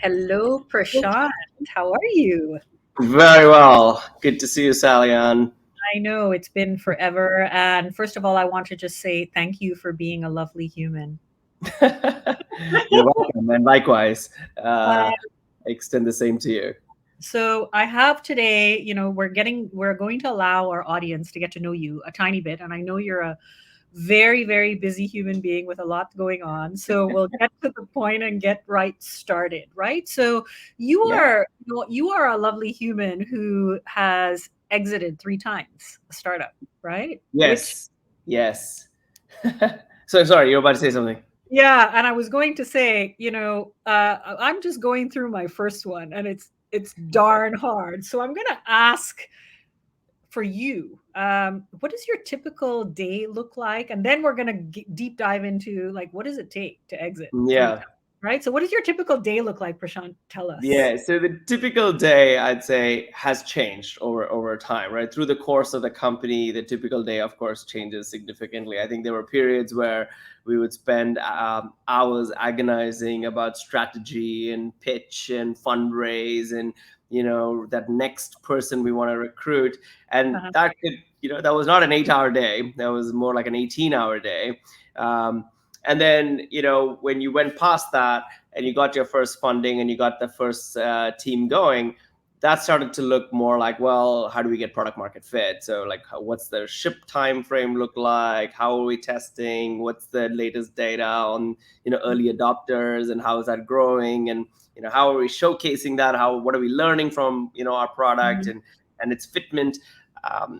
Hello, Prashant. How are you? Very well. Good to see you, Sallyann. I know it's been forever. And first of all, I want to just say thank you for being a lovely human. You're welcome, and likewise, Uh, I extend the same to you. so I have today, we're going to allow our audience to get to know you a tiny bit. And I know you're a very, very busy human being with a lot going on. So we'll get to the point and get right started, right? So Yeah. you are a lovely human who has exited 3 times a startup, right? Which Yes. Yes. So sorry, you were about to say something. yeah, and I was going to say, I'm just going through my first one and it's darn hard. So I'm going to ask for you, what does your typical day look like? And then we're going to deep dive into like, what does it take to exit 3 times, Yeah. right? So what does your typical day look like, Prashant? Tell us. Yeah, so the typical day, I'd say, has changed over time, right? Through the course of the company, the typical day, of course, changes significantly. I think there were periods where we would spend hours agonizing about strategy and pitch and fundraise and that next person we want to recruit, and Uh-huh. that was not an 8-hour day. That was more like an 18-hour day. Um, and then when you went past that and you got your first funding and you got the first team going, that started to look more like, well, how do we get product market fit? So like, what's the ship time frame look like? How are we testing? What's the latest data on early adopters, and how is that growing? And how are we showcasing that? What are we learning from our product Mhm. and its fitment,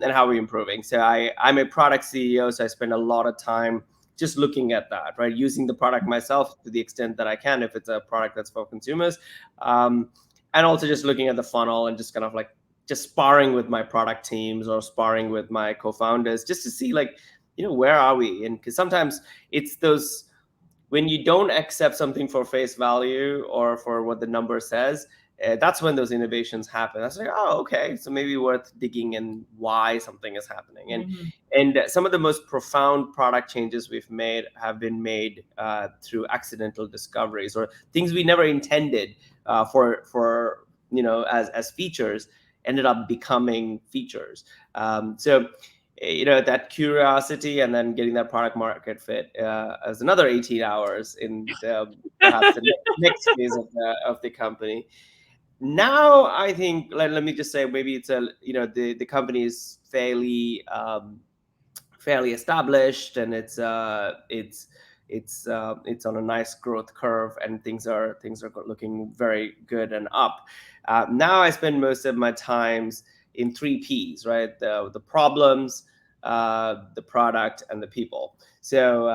and how are we improving? So I'm a product CEO, so I spend a lot of time just looking at that, right? Using the product myself to the extent that I can, if it's a product that's for consumers, and also just looking at the funnel and just kind of like just sparring with my product teams or sparring with my co-founders just to see like, where are we? And because sometimes it's those, when you don't accept something for face value or for what the number says, that's when those innovations happen. That's like, oh, okay, so maybe worth digging in why something is happening. Mhm. And some of the most profound product changes we've made have been made through accidental discoveries or things we never intended for as features ended up becoming features. So that curiosity and then getting that product market fit as another 18 hours in perhaps the next phase of the company. Now I think, let me just say, maybe it's the company is fairly established, and it's on a nice growth curve, and things are looking very good and up. Now I spend most of my times in 3 Ps, right? The problems, the product, and the people. So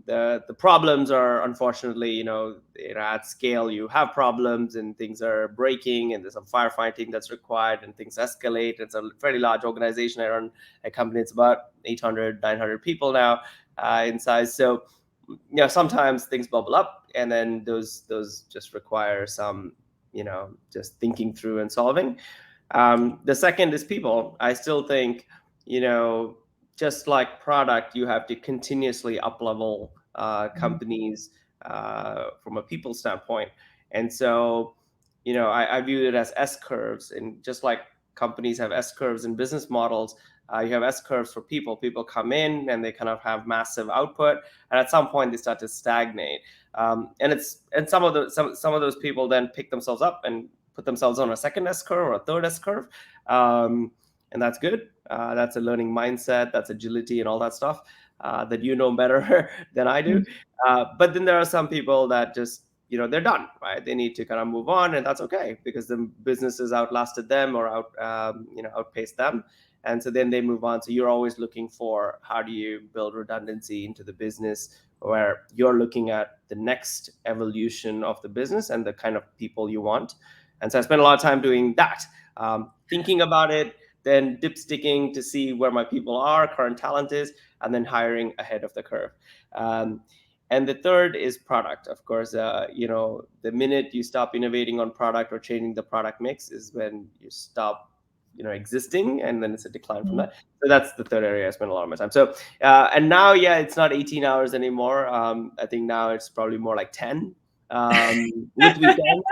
the problems are, unfortunately, at scale you have problems and things are breaking and there's some firefighting that's required and things escalate. It's a fairly large organization. I run a company. It's about 800, 900 people now in size. So sometimes things bubble up, and then those just require some just thinking through and solving. The second is people. I still think, just like product, you have to continuously up level Mhm. companies from a people standpoint. And so I view it as S curves, and just like companies have S curves in business models, you have S curves for people. People come in and they kind of have massive output, and at some point they start to stagnate. And some of those people then pick themselves up and put themselves on a second S curve or a third S curve, and that's good. That's a learning mindset. That's agility and all that stuff that better than I do. Mhm. But then there are some people that just they're done, right? They need to kind of move on, and that's okay because the businesses outlasted them or outpaced them, and so then they move on. So you're always looking for, how do you build redundancy into the business, where you're looking at the next evolution of the business and the kind of people you want. And so I spend a lot of time doing that, thinking about it, then dipsticking to see where my people are, current talent is, and then hiring ahead of the curve. And the third is product. Of course, the minute you stop innovating on product or changing the product mix is when you stop, existing, and then it's a decline from Mhm. that. So that's the third area I spend a lot of my time. So, and now, yeah, it's not 18 hours anymore. I think now it's probably more like 10. with weekends.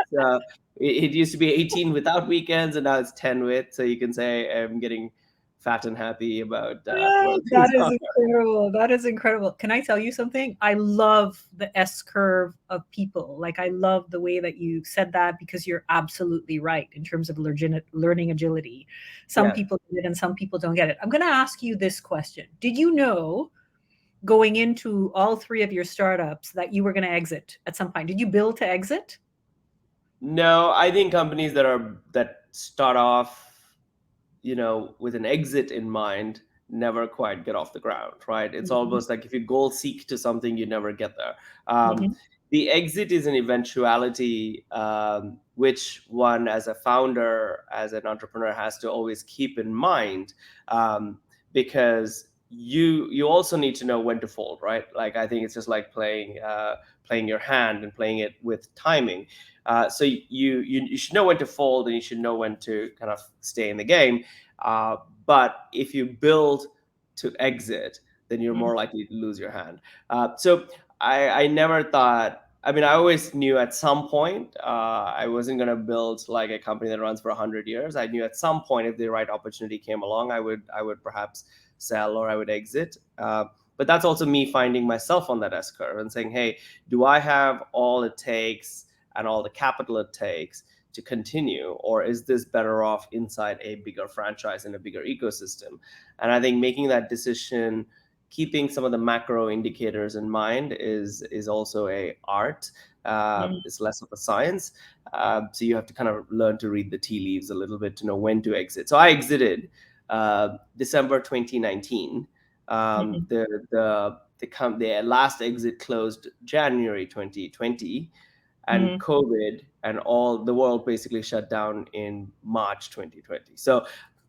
It used to be 18 without weekends, and now it's 10 with. So you can say I'm getting fat and happy about where Oh, that things is are. incredible. That is incredible. Can I tell you something? I love the S curve of people. Like, I love the way that you said that because you're absolutely right in terms of learning agility. Some Yeah. people get it and some people don't get it. I'm going to ask you this question. Did you know going into all three of your startups that you were going to exit at some point? Did you build to exit? No, I think companies that start off, with an exit in mind, never quite get off the ground, right? It's Mhm, almost like if you goal seek to something, you never get there. Um, mhm, the exit is an eventuality, which one, as a founder, as an entrepreneur, has to always keep in mind, because you also need to know when to fold, right? Like, I think it's just like playing your hand and playing it with timing. So you should know when to fold, and you should know when to kind of stay in the game. Uh, but if you build to exit, then you're mhm, more likely to lose your hand. So I never thought. I mean, I always knew at some point I wasn't going to build like a company that runs for 100 years. I knew at some point, if the right opportunity came along, I would perhaps sell, or I would exit. But that's also me finding myself on that S curve and saying, hey, do I have all it takes and all the capital it takes to continue, or is this better off inside a bigger franchise in a bigger ecosystem? And I think making that decision, keeping some of the macro indicators in mind, is also a art. mhm, It's less of a science. So you have to kind of learn to read the tea leaves a little bit to know when to exit. So I exited December 2019. mhm, The last exit closed January 2020, and mhm. COVID and all the world basically shut down in March 2020. So,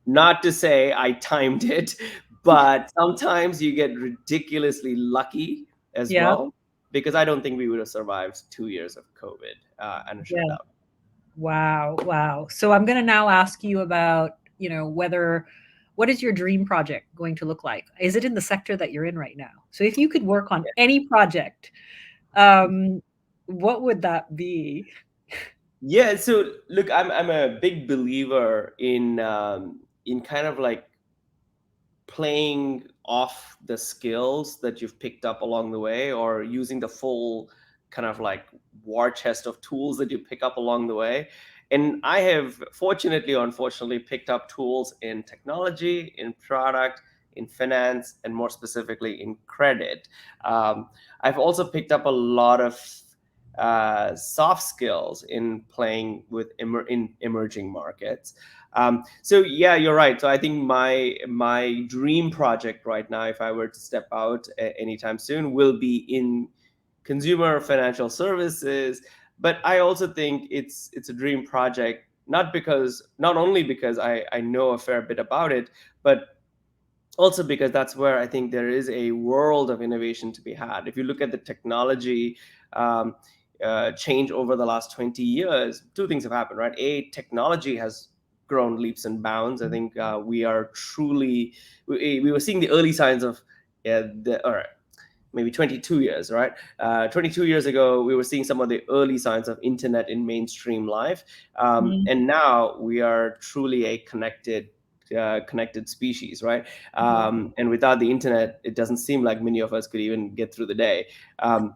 not to say I timed it, but sometimes you get ridiculously lucky as Yeah. well, because I don't think we would have survived 2 years of COVID and a Yeah. shutdown. Wow, wow. So I'm going to now ask you about, whether what is your dream project going to look like? Is it in the sector that you're in right now? So if you could work on any project, um, what would that be? Yeah, so look, I'm a big believer in kind of like playing off the skills that you've picked up along the way, or using the full kind of like war chest of tools that you pick up along the way. And I have, fortunately or unfortunately, picked up tools in technology, in product, in finance, and more specifically in credit. I've also picked up a lot of soft skills in playing with in emerging markets. So yeah, you're right. So I think my dream project right now, if I were to step out anytime soon, will be in consumer financial services. But I also think it's a dream project, not only because I know a fair bit about it, but also because that's where I think there is a world of innovation to be had. If you look at the technology um, change over the last 20 years, two things have happened, right? A, technology has grown leaps and bounds. I think we are truly, we were seeing the early signs of, or maybe 22 years, right? 22 years ago, we were seeing some of the early signs of internet in mainstream life. Mhm, And now we are truly a connected species, right? mhm, And without the internet, it doesn't seem like many of us could even get through the day. Um,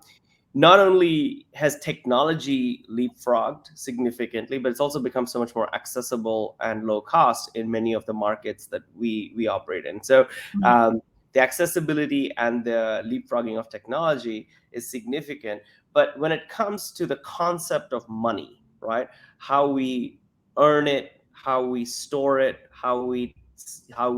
Not only has technology leapfrogged significantly, but it's also become so much more accessible and low cost in many of the markets that we operate in. So mhm, um, the accessibility and the leapfrogging of technology is significant. But when it comes to the concept of money, right? How we earn it, how we store it, how we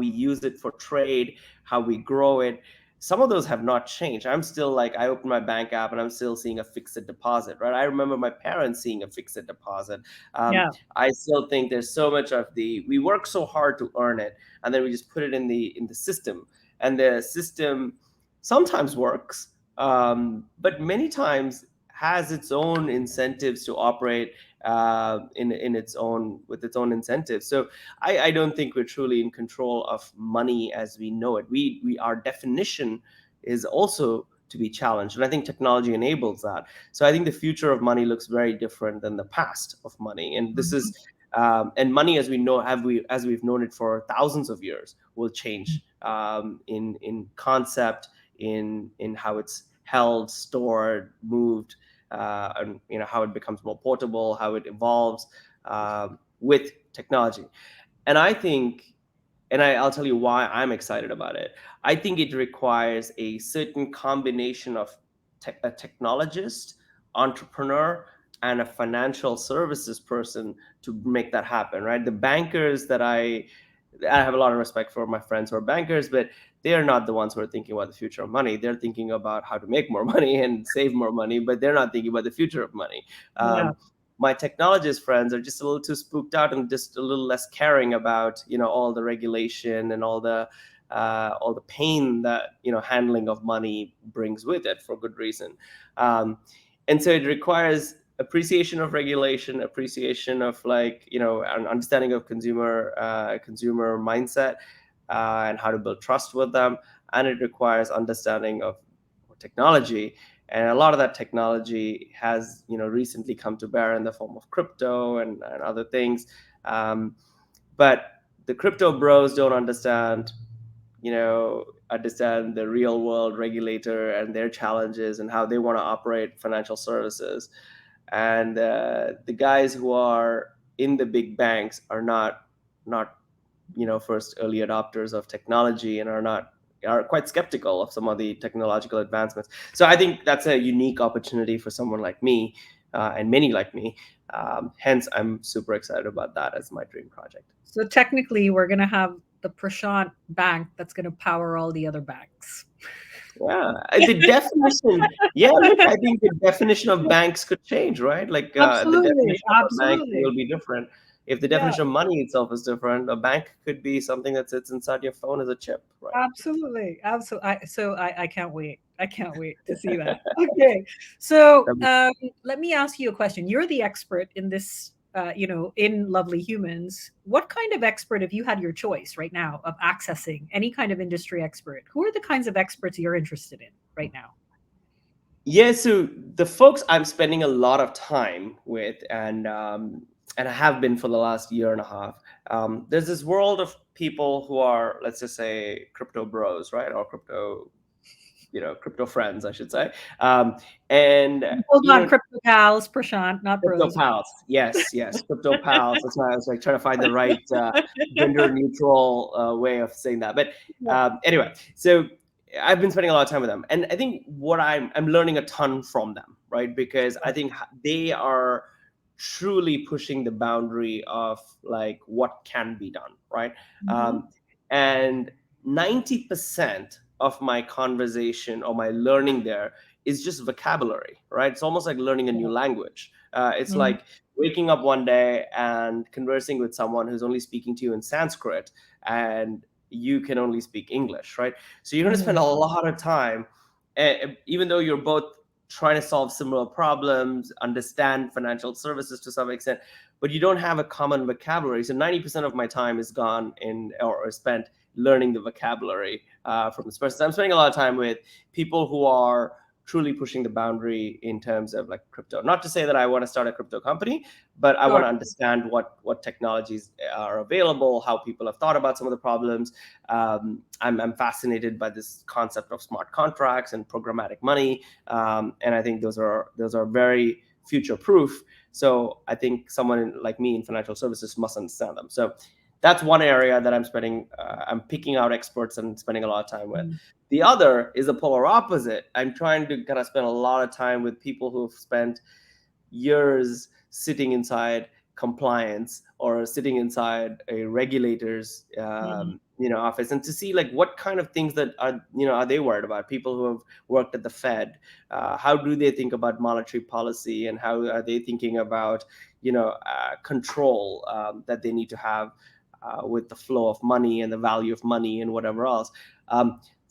use it for trade, how we grow it, some of those have not changed. I'm still like, I open my bank app and I'm still seeing a fixed deposit, right? I remember my parents seeing a fixed deposit. yeah, I still think there's so much of we work so hard to earn it, and then we just put it in the system, and the system sometimes works, but many times has its own incentives to operate in its own with its own incentives. So I don't think we're truly in control of money as we know it. We our definition is also to be challenged. And I think technology enables that. So I think the future of money looks very different than the past of money. And this Mhm. is and money as we know as we've known it for thousands of years will change in concept, in how it's held, stored, moved, and how it becomes more portable, how it evolves with technology. And I think, I'll tell you why I'm excited about it. I think it requires a certain combination of a technologist, entrepreneur, and a financial services person to make that happen, right? The bankers that I have a lot of respect for my friends who are bankers, but they're not the ones who are thinking about the future of money. They're thinking about how to make more money and save more money, but they're not thinking about the future of money. Yeah. My technologist friends are just a little too spooked out and just a little less caring about all the regulation and all the pain that handling of money brings with it, for good reason. um, and so it requires appreciation of regulation, appreciation of an understanding of consumer mindset, and how to build trust with them. And it requires understanding of technology, and a lot of that technology has recently come to bear in the form of crypto and other things. Um, but the crypto bros don't understand the real world regulator and their challenges and how they want to operate financial services. And the guys who are in the big banks are not first early adopters of technology, and are quite skeptical of some of the technological advancements. So I think that's a unique opportunity for someone like me, and many like me. Hence, I'm super excited about that as my dream project. So technically, we're going to have the Prashant bank that's going to power all the other banks. Yeah, the definition. Yeah, look, I think the definition of banks could change, right? Like the Absolutely. definition of a bank will Absolutely. be different. If the Yeah. definition of money itself is different, a bank could be something that sits inside your phone as a chip, right? Absolutely, absolutely. I can't wait. I can't wait to see that. Okay, so let me ask you a question. You're the expert in this, in Lovely Humans. What kind of expert, if you had your choice right now of accessing any kind of industry expert, who are the kinds of experts you're interested in right now? Yeah, so the folks I'm spending a lot of time with, and I have been for the last year and a half. There's this world of people who are, let's just say, crypto bros, right, or crypto friends, I should say. And Hold on, crypto pals, Prashant, not crypto bros. pals, yes, yes, crypto pals. That's why I was like trying to find the right gender neutral way of saying that. But Yeah. anyway, so I've been spending a lot of time with them, and I think what I'm learning a ton from them, right? Because I think they are truly pushing the boundary of like what can be done, right? Mhm. Um, and 90% of my conversation or my learning there is just vocabulary, right? It's almost like learning a new language. It's Mhm. like waking up one day and conversing with someone who's only speaking to you in Sanskrit, and you can only speak English, right? So you're going to spend Mhm. a lot of time, even though you're both trying to solve similar problems, understand financial services to some extent, but you don't have a common vocabulary. So 90% of my time is gone in or spent learning the vocabulary from this person. So I'm spending a lot of time with people who are truly pushing the boundary in terms of like crypto. Not to say that I want to start a crypto company, but I want Sure. to understand what technologies are available, how people have thought about some of the problems. I'm fascinated by this concept of smart contracts and programmatic money, and I think those are very future proof. So I think someone like me in financial services must understand them. So that's one area that I'm picking out experts and spending a lot of time with. Mm. The other is the polar opposite. I'm trying to kind of spend a lot of time with people who've spent years sitting inside compliance or sitting inside a regulator's Mhm. office, and to see like what kind of things that are they worried about. People who have worked at the Fed, how do they think about monetary policy, and how are they thinking about control that they need to have with the flow of money and the value of money and whatever else.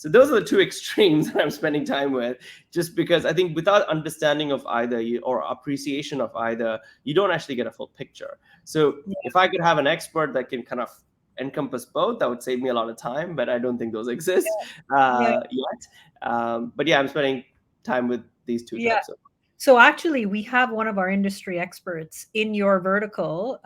So those are the two extremes that I'm spending time with, just because I think without understanding of either or appreciation of either, you don't actually get a full picture. So Yeah. if I could have an expert that can kind of encompass both, that would save me a lot of time, but I don't think those exist Yeah. yet. But yeah, I'm spending time with these two Yeah. types of. So actually, we have one of our industry experts in your vertical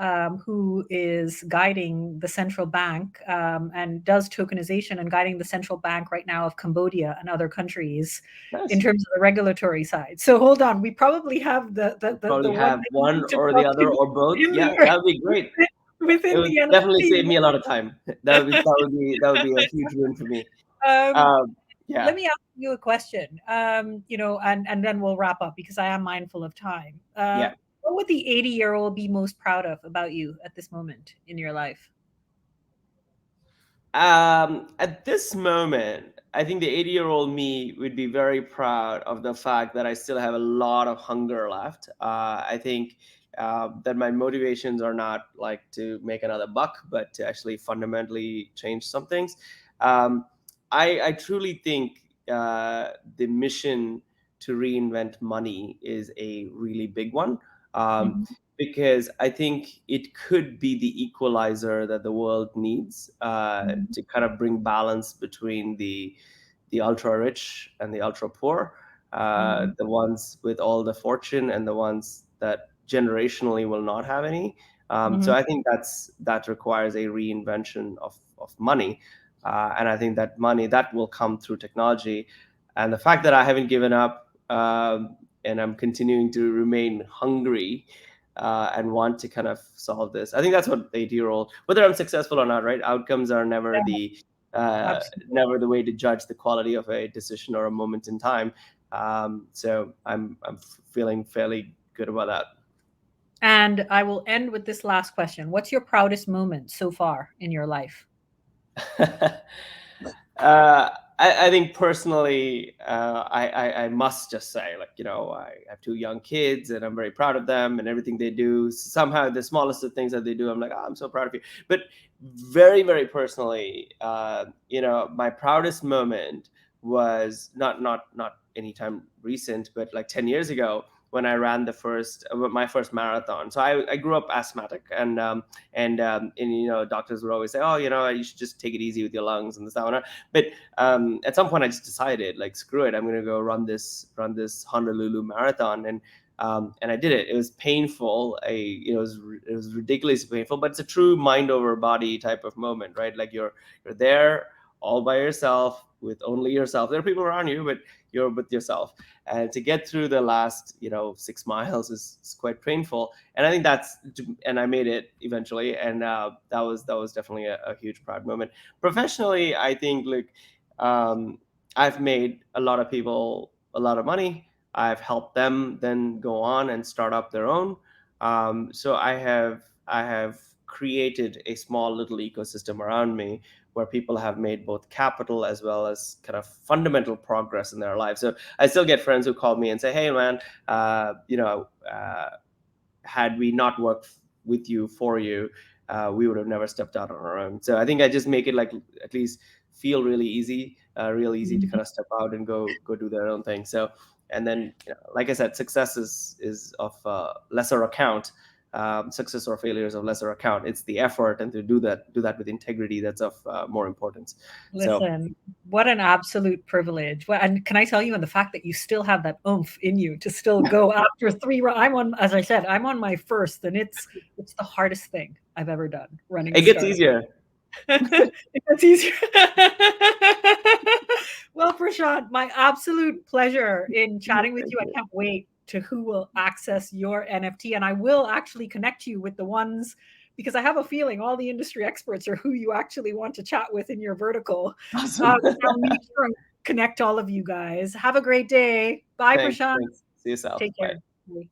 who is guiding the central bank and does tokenization and guiding the central bank right now of Cambodia and other countries in Nice. terms of the regulatory side. So hold on, we probably have the Probably one have that you one need to or the talk other to or both. in Yeah, there that would be great. It within would the definitely NFT. save me a lot of time. That would be a huge win for me. Um, Um, Let yeah, me ask you a question, and then we'll wrap up because I am mindful of time. yeah. What would the 80-year-old be most proud of about you at this moment in your life? At this moment, I think the 80-year-old me would be very proud of the fact that I still have a lot of hunger left. I think that my motivations are not like to make another buck, but to actually fundamentally change some things. Um, I truly think the mission to reinvent money is a really big one. Um, Mhm, because I think it could be the equalizer that the world needs mhm, to kind of bring balance between the ultra rich and the ultra poor, mhm, the ones with all the fortune and the ones that generationally will not have any. So mhm, I think that requires a reinvention of money, and I think that money that will come through technology, and the fact that I haven't given up. And I'm continuing to remain hungry and want to kind of solve this. I think that's what the 80-year-old, whether I'm successful or not, right? Outcomes are yeah, absolutely. never the way to judge the quality of a decision or a moment in time. So I'm feeling fairly good about And I will end with this last question. What's your proudest moment so far in your life? that. uh, I think personally, I must just say, like, I have two young kids and I'm very proud of them and everything they do. Somehow, the smallest of things that they do, I'm like, oh, I'm so proud of you. But very, very personally, my proudest moment was not anytime recent, but like 10 years ago when I ran my first marathon. So I grew up asthmatic, and doctors would always say, oh, you should just take it easy with your lungs and this that and that. But at some point I just decided, like, screw it, I'm going to go run this Honolulu marathon. And I did it. It was painful. It was ridiculously painful, but it's a true mind over body type of moment, right? Like you're there all by yourself with only yourself. There are people around you, but you're with yourself. And to get through the last 6 miles is quite painful. And I think and I made it eventually. And that was definitely a huge proud moment. Professionally, I think, like, um, I've made a lot of people a lot of money. I've helped them then go on and start up their own. So I have created a small little ecosystem around me where people have made both capital as well as kind of fundamental progress in their lives. So I still get friends who call me and say, "Hey, man, had we not worked with you for you, we would have never stepped out on our own." So I think I just make it, like, at least feel really easy, real easy to Mhm. kind of step out and go do their own thing. So, and then, like I said, success is of lesser account. Success or failures of lesser account. It's the effort, and to do that with integrity, that's of more importance. So Listen, what an absolute privilege. And can I tell you, and the fact that you still have that oomph in you to still go after I'm on, as I said, I'm on my first, and it's the hardest thing I've ever done, running a it gets startup. easier. It's easier. Well, Prashant, my absolute pleasure in chatting with Thank you. I you. can't wait to who will access your NFT. And I will actually connect you with the ones, because I have a feeling all the industry experts are who you actually want to chat with in your vertical. Awesome. I'll make sure and connect all of you guys. Have a great day. Bye, Thanks. Prashant. Thanks. See yourself. Take Bye. care. Bye.